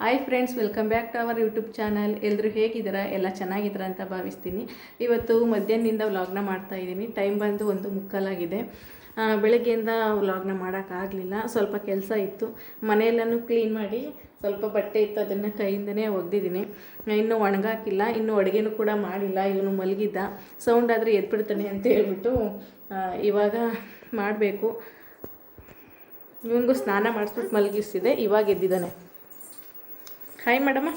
Hi friends, welcome back to our YouTube channel. ಎಲ್ಲರೂ ಹೇಗಿದ್ದೀರಾ? ಎಲ್ಲ ಚೆನ್ನಾಗಿದ್ದೀರಾ ಅಂತ ಭಾವಿಸ್ತೀನಿ. ಇವತ್ತು ಮಧ್ಯಾಹ್ನದಿಂದ ವ್ಲಾಗ್ನ ಮಾಡ್ತಾಯಿದ್ದೀನಿ. ಟೈಮ್ ಬಂದು 1:45 ಬೆಳಗ್ಗೆಯಿಂದ ವ್ಲಾಗ್ನ ಮಾಡೋಕ್ಕಾಗಲಿಲ್ಲ. ಸ್ವಲ್ಪ ಕೆಲಸ ಇತ್ತು. ಮನೆಯೆಲ್ಲನೂ ಕ್ಲೀನ್ ಮಾಡಿ ಸ್ವಲ್ಪ ಬಟ್ಟೆ ಇತ್ತು, ಅದನ್ನು ಕೈಯಿಂದನೇ ಒಗೆದಿದ್ದೀನಿ. ಇನ್ನೂ ಒಣಗಾಕಿಲ್ಲ. ಇನ್ನೂ ಅಡುಗೆನೂ ಕೂಡ ಮಾಡಿಲ್ಲ. ಇವನು ಮಲಗಿದ್ದ, ಸೌಂಡ್ ಆದರೆ ಎದ್ಬಿಡ್ತಾನೆ ಅಂತ ಹೇಳ್ಬಿಟ್ಟು ಇವಾಗ ಮಾಡಬೇಕು. ಇವನಿಗೂ ಸ್ನಾನ ಮಾಡಿಸ್ಬಿಟ್ಟು ಮಲಗಿಸಿದೆ. ಇವಾಗ ಎದ್ದಿದ್ದಾನೆ. Hi madam.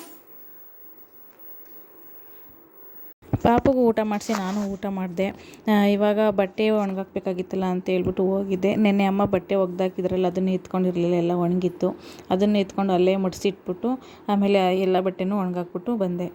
ಪಾಪಗೂ ಊಟ ಮಾಡಿಸಿ ನಾನು ಊಟ ಮಾಡಿದೆ. ಇವಾಗ ಬಟ್ಟೆ ಒಣಗಾಕಬೇಕಾಗಿತ್ತಲ್ಲ ಅಂತ ಹೇಳ್ಬಿಟ್ಟು ಹೋಗಿದ್ದೆ. ನೆನ್ನೆ ಅಮ್ಮ ಬಟ್ಟೆ ಒಗ್ದಾಕಿದ್ರಲ್ಲ, ಅದನ್ನು ಎತ್ಕೊಂಡಿರಲಿಲ್ಲ, ಎಲ್ಲ ಒಣಗಿತ್ತು. ಅದನ್ನು ಎತ್ಕೊಂಡು ಅಲ್ಲೇ ಮಡಿಸಿಟ್ಬಿಟ್ಟು ಆಮೇಲೆ ಎಲ್ಲ ಬಟ್ಟೆನೂ ಒಣಗಾಕ್ಬಿಟ್ಟು ಬಂದೆ.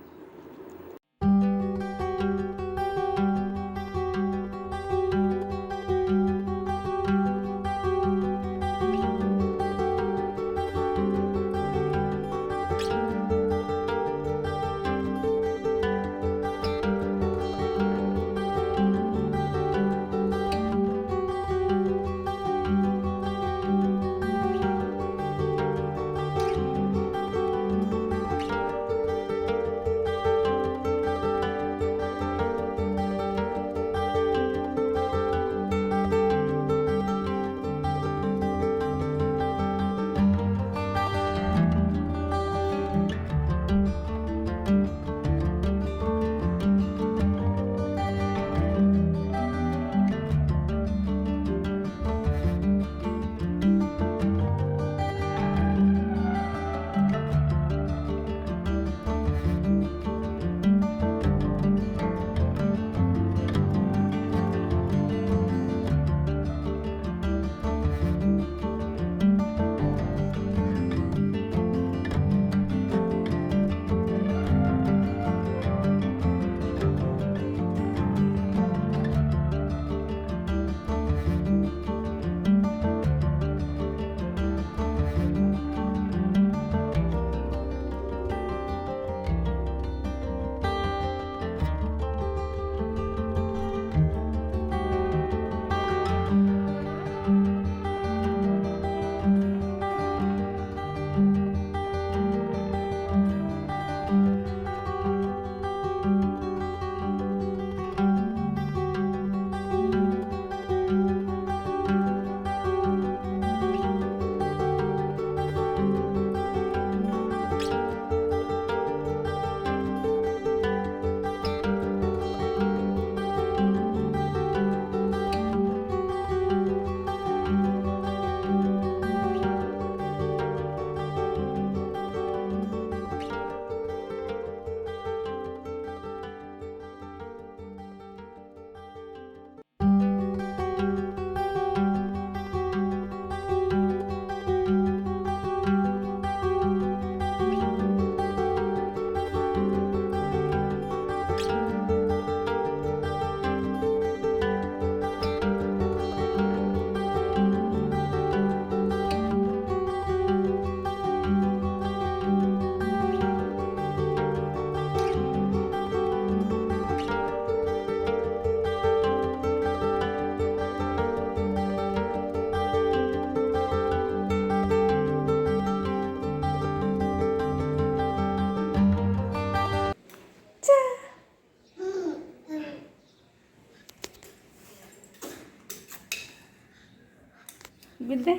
ಬಿದ್ದೆ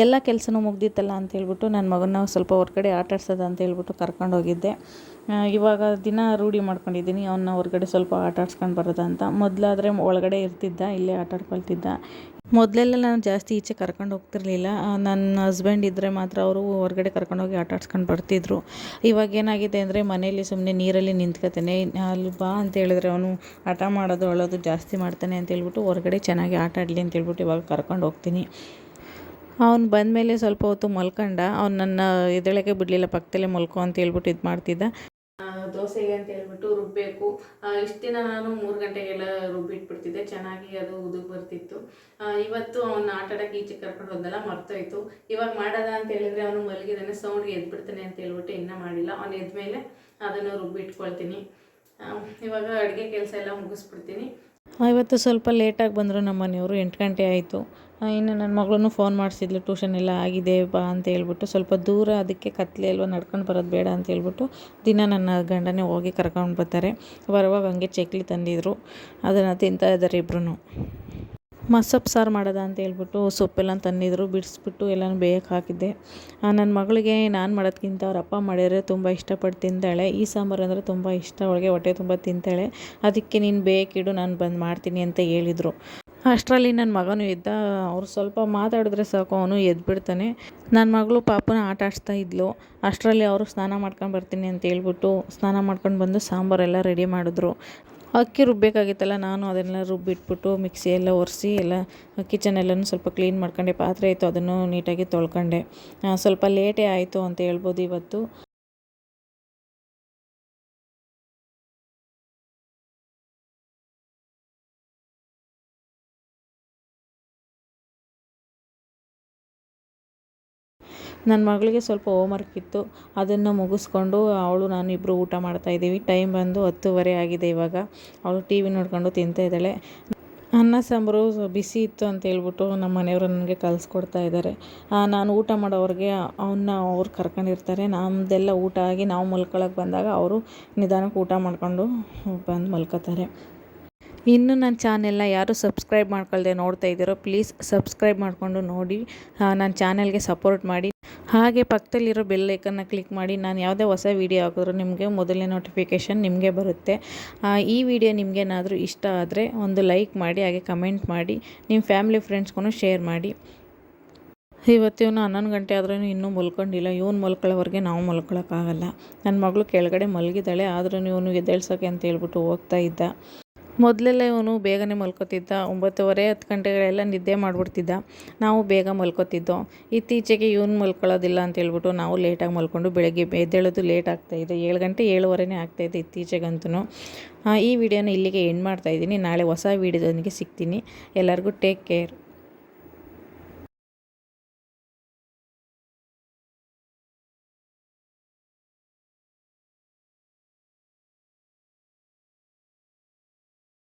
ಎಲ್ಲ ಕೆಲಸನೂ ಮುಗ್ದಿತ್ತಲ್ಲ ಅಂತ ಹೇಳ್ಬಿಟ್ಟು ನನ್ನ ಮಗನ ಸ್ವಲ್ಪ ಹೊರಗಡೆ ಆಟ ಆಡ್ಸೋದ ಅಂತ ಹೇಳ್ಬಿಟ್ಟು ಕರ್ಕೊಂಡು ಹೋಗಿದ್ದೆ. ಇವಾಗ ದಿನ ರೂಢಿ ಮಾಡ್ಕೊಂಡಿದ್ದೀನಿ ಅವನ್ನ ಹೊರಗಡೆ ಸ್ವಲ್ಪ ಆಟ ಆಡ್ಸ್ಕೊಂಡು ಬರೋದು ಅಂತ. ಮೊದಲಾದರೆ ಒಳಗಡೆ ಇರ್ತಿದ್ದ, ಇಲ್ಲೇ ಆಟ ಆಡ್ಕೊಳ್ತಿದ್ದ. ಮೊದಲೆಲ್ಲ ನಾನು ಜಾಸ್ತಿ ಈಚೆ ಕರ್ಕೊಂಡು ಹೋಗ್ತಿರ್ಲಿಲ್ಲ. ನನ್ನ ಹಸ್ಬೆಂಡ್ ಇದ್ದರೆ ಮಾತ್ರ ಅವರು ಹೊರಗಡೆ ಕರ್ಕೊಂಡೋಗಿ ಆಟ ಆಡ್ಸ್ಕೊಂಡು ಬರ್ತಿದ್ರು. ಇವಾಗ ಏನಾಗಿದೆ ಅಂದರೆ ಮನೇಲಿ ಸುಮ್ಮನೆ ನೀರಲ್ಲಿ ನಿಂತ್ಕೊತಾನೆ. ಅಲ್ಲಿ ಬಾ ಅಂತ ಹೇಳಿದ್ರೆ ಅವನು ಆಟ ಮಾಡೋದು ಅಳೋದು ಜಾಸ್ತಿ ಮಾಡ್ತಾನೆ ಅಂತ ಹೇಳ್ಬಿಟ್ಟು ಹೊರಗಡೆ ಚೆನ್ನಾಗಿ ಆಟ ಆಡಲಿ ಅಂತ ಹೇಳ್ಬಿಟ್ಟು ಇವಾಗ ಕರ್ಕೊಂಡು ಹೋಗ್ತೀನಿ. ಅವ್ನು ಬಂದಮೇಲೆ ಸ್ವಲ್ಪ ಹೊತ್ತು ಮಲ್ಕೊಂಡ. ಅವ್ನು ನನ್ನ ಎದ್ದೇಳಕ್ಕೆ ಬಿಡಲಿಲ್ಲ, ಪಕ್ಕದಲ್ಲೇ ಮಲ್ಕೊ ಅಂತ ಹೇಳ್ಬಿಟ್ಟು ಇದು ಮಾಡ್ತಿದ್ದ. ದೋಸೆಗೆ ಅಂತ ಹೇಳ್ಬಿಟ್ಟು ರುಬ್ಬಬೇಕು. ಇಷ್ಟು ದಿನ ನಾನು 3 ಗಂಟೆಗೆಲ್ಲ ರುಬ್ಬಿಟ್ಬಿಡ್ತಿದ್ದೆ, ಚೆನ್ನಾಗಿ ಅದು ಉದುಗ್ ಬರ್ತಿತ್ತು. ಇವತ್ತು ಅವನ್ನ ಆಟ ಆಡೋಕ್ಕೆ ಈಚೆ ಕರ್ಕೊಂಡು ಹೋದಲ್ಲ, ಮರ್ತೋಯ್ತು. ಇವಾಗ ಮಾಡೋದ ಅಂತ ಹೇಳಿದರೆ ಅವನು ಮಲಗಿದಾನೆ, ಸೌಂಡ್ಗೆ ಎದ್ಬಿಡ್ತಾನೆ ಅಂತ ಹೇಳ್ಬಿಟ್ಟು ಇನ್ನೂ ಮಾಡಿಲ್ಲ. ಅವ್ನು ಎದ್ಮೇಲೆ ಅದನ್ನು ರುಬ್ಬಿಟ್ಕೊಳ್ತೀನಿ. ಇವಾಗ ಅಡುಗೆ ಕೆಲಸ ಎಲ್ಲ ಮುಗಿಸ್ಬಿಡ್ತೀನಿ. ಇವತ್ತು ಸ್ವಲ್ಪ ಲೇಟಾಗಿ ಬಂದರು ನಮ್ಮ ಮನೆಯವರು, 8 ಗಂಟೆ ಆಯಿತು. ಇನ್ನು ನನ್ನ ಮಗಳೂ ಫೋನ್ ಮಾಡಿಸಿದ್ಲು, ಟ್ಯೂಷನ್ ಎಲ್ಲ ಆಗಿದೆ ಬಾ ಅಂತ ಹೇಳ್ಬಿಟ್ಟು. ಸ್ವಲ್ಪ ದೂರ, ಅದಕ್ಕೆ ಕತ್ಲೆ ಅಲ್ವ, ನಡ್ಕೊಂಡು ಬರೋದು ಬೇಡ ಅಂತ ಹೇಳ್ಬಿಟ್ಟು ದಿನ ನನ್ನ ಗಂಡನೇ ಹೋಗಿ ಕರ್ಕೊಂಡು ಬರ್ತಾರೆ. ಬರುವಾಗ ಹಂಗೆ ಚಕ್ಲಿ ತಂದಿದ್ರು, ಅದನ್ನು ತಿಂತಾ ಇದ್ದಾರೆ ಇಬ್ಬರೂ. ಮಸೊಪ್ಪು ಸಾರು ಮಾಡೋದ ಅಂತ ಹೇಳ್ಬಿಟ್ಟು ಸೊಪ್ಪೆಲ್ಲ ತಂದಿದ್ರು, ಬಿಡಿಸ್ಬಿಟ್ಟು ಎಲ್ಲನೂ ಬೇಯಕ್ಕೆ ಹಾಕಿದ್ದೆ. ನನ್ನ ಮಗಳಿಗೆ ನಾನು ಮಾಡೋದಕ್ಕಿಂತ ಅವ್ರ ಅಪ್ಪ ಮಾಡಿದರೆ ತುಂಬ ಇಷ್ಟಪಟ್ಟು ತಿಂತಾಳೆ. ಈ ಸಾಂಬಾರು ಅಂದರೆ ತುಂಬ ಇಷ್ಟ ಅವಳಿಗೆ, ಹೊಟ್ಟೆ ತುಂಬ ತಿಂತಾಳೆ. ಅದಕ್ಕೆ ನೀನು ಬೇಕಿಡು, ನಾನು ಬಂದು ಮಾಡ್ತೀನಿ ಅಂತ ಹೇಳಿದರು. ಅಷ್ಟರಲ್ಲಿ ನನ್ನ ಮಗನೂ ಇದ್ದ. ಅವ್ರು ಸ್ವಲ್ಪ ಮಾತಾಡಿದ್ರೆ ಸಾಕು, ಅವನು ಎದ್ಬಿಡ್ತಾನೆ. ನನ್ನ ಮಗಳು ಪಾಪನ ಆಟ ಆಡಿಸ್ತಾ ಇದ್ಲು. ಅಷ್ಟರಲ್ಲಿ ಅವರು ಸ್ನಾನ ಮಾಡ್ಕೊಂಡು ಬರ್ತೀನಿ ಅಂತ ಹೇಳ್ಬಿಟ್ಟು ಸ್ನಾನ ಮಾಡ್ಕೊಂಡು ಬಂದು ಸಾಂಬಾರೆಲ್ಲ ರೆಡಿ ಮಾಡಿದ್ರು. ಅಕ್ಕಿ ರುಬ್ಬಬೇಕಾಗಿತ್ತಲ್ಲ, ನಾನು ಅದನ್ನೆಲ್ಲ ರುಬ್ಬಿಟ್ಬಿಟ್ಟು ಮಿಕ್ಸಿ ಎಲ್ಲ ಒರೆಸಿ ಎಲ್ಲ ಕಿಚನ್ ಎಲ್ಲನೂ ಸ್ವಲ್ಪ ಕ್ಲೀನ್ ಮಾಡ್ಕೊಂಡೆ. ಪಾತ್ರೆ ಇತ್ತು, ಅದನ್ನು ನೀಟಾಗಿ ತೊಳ್ಕೊಂಡೆ. ಸ್ವಲ್ಪ ಲೇಟೇ ಆಯಿತು ಅಂತ ಹೇಳ್ಬೋದು ಇವತ್ತು. ನನ್ನ ಮಗಳಿಗೆ ಸ್ವಲ್ಪ ಹೋಮ್ವರ್ಕ್ ಇತ್ತು, ಅದನ್ನು ಮುಗಿಸ್ಕೊಂಡು ಅವಳು ನಾನು ಇಬ್ಬರು ಊಟ ಮಾಡ್ತಾಯಿದ್ದೀವಿ. ಟೈಮ್ ಬಂದು 10:30 ಆಗಿದೆ ಇವಾಗ. ಅವಳು ಟಿ ವಿ ನೋಡ್ಕೊಂಡು ತಿಂತಾ ಇದ್ದಾಳೆ. ಅನ್ನ ಸಾಂಬಾರು ಬಿಸಿ ಇತ್ತು ಅಂತ ಹೇಳ್ಬಿಟ್ಟು ನಮ್ಮ ಮನೆಯವರು ನನಗೆ ಕಲಿಸ್ಕೊಡ್ತಾ ಇದ್ದಾರೆ. ನಾನು ಊಟ ಮಾಡೋವ್ರಿಗೆ ಅವ್ರು ಕರ್ಕೊಂಡಿರ್ತಾರೆ. ನಮ್ಮದೆಲ್ಲ ಊಟ ಆಗಿ ನಾವು ಮಲ್ಕೊಳಕ್ಕೆ ಬಂದಾಗ ಅವರು ನಿಧಾನಕ್ಕೆ ಊಟ ಮಾಡ್ಕೊಂಡು ಬಂದು ಮಲ್ಕೋತಾರೆ. ಇನ್ನು ನನ್ನ ಚಾನೆಲ್ನ ಯಾರು ಸಬ್ಸ್ಕ್ರೈಬ್ ಮಾಡ್ಕೊಳ್ದೆ ನೋಡ್ತಾ ಇದ್ದೀರೋ, ಪ್ಲೀಸ್ ಸಬ್ಸ್ಕ್ರೈಬ್ ಮಾಡಿಕೊಂಡು ನೋಡಿ, ನನ್ನ ಚಾನೆಲ್ಗೆ ಸಪೋರ್ಟ್ ಮಾಡಿ. ಹಾಗೆ ಪಕ್ಕದಲ್ಲಿರೋ ಬೆಲ್ ಐಕನ್ನ ಕ್ಲಿಕ್ ಮಾಡಿ. ನಾನು ಯಾವುದೇ ಹೊಸ ವೀಡಿಯೋ ಹಾಕಿದ್ರೂ ನಿಮಗೆ ಮೊದಲನೇ ನೋಟಿಫಿಕೇಷನ್ ನಿಮಗೆ ಬರುತ್ತೆ. ಈ ವಿಡಿಯೋ ನಿಮಗೇನಾದರೂ ಇಷ್ಟ ಆದರೆ ಒಂದು ಲೈಕ್ ಮಾಡಿ, ಹಾಗೆ ಕಮೆಂಟ್ ಮಾಡಿ, ನಿಮ್ಮ ಫ್ಯಾಮಿಲಿ ಫ್ರೆಂಡ್ಸ್ಗೂ ಶೇರ್ ಮಾಡಿ. ಇವತ್ತಿವನು 11 ಗಂಟೆ ಆದ್ರೂ ಇನ್ನೂ ಮಲ್ಕೊಂಡಿಲ್ಲ. ಇವನು ಮಲ್ಕೊಳ್ಳೋವರೆಗೆ ನಾವು ಮಲ್ಕೊಳ್ಳೋಕ್ಕಾಗಲ್ಲ. ನನ್ನ ಮಗಳು ಕೆಳಗಡೆ ಮಲಗಿದ್ದಾಳೆ, ಆದ್ರೂ ಇವನು ಎದ್ದೇಳ್ಸೋಕ್ಕೆ ಅಂತ ಹೇಳ್ಬಿಟ್ಟು ಹೋಗ್ತಾ ಇದ್ದ. ಮೊದಲೆಲ್ಲ ಇವನು ಬೇಗನೆ ಮಲ್ಕೋತಿದ್ದ, 9:30 10 ಗಂಟೆಗಳೆಲ್ಲ ನಿದ್ದೆ ಮಾಡಿಬಿಡ್ತಿದ್ದ. ನಾವು ಬೇಗ ಮಲ್ಕೋತಿದ್ದೋ. ಇತ್ತೀಚೆಗೆ ಇವನು ಮಲ್ಕೊಳ್ಳೋದಿಲ್ಲ ಅಂತ ಹೇಳ್ಬಿಟ್ಟು ನಾವು ಲೇಟಾಗಿ ಮಲ್ಕೊಂಡು ಬೆಳಗ್ಗೆ ಎದ್ದೇಳೋದು ಲೇಟ್ ಆಗ್ತಾಯಿದೆ. 7 ಗಂಟೆ 7:15 ಆಗ್ತಾಯಿದೆ ಇತ್ತೀಚೆಗಂತೂ. ಈ ವಿಡಿಯೋನ ಇಲ್ಲಿಗೆ ಎಂಡ್ ಮಾಡ್ತಾಯಿದ್ದೀನಿ. ನಾಳೆ ಹೊಸ ವೀಡಿಯೋದೊಂದಿಗೆ ಸಿಗ್ತೀನಿ. ಎಲ್ಲರಿಗೂ ಟೇಕ್ ಕೇರ್.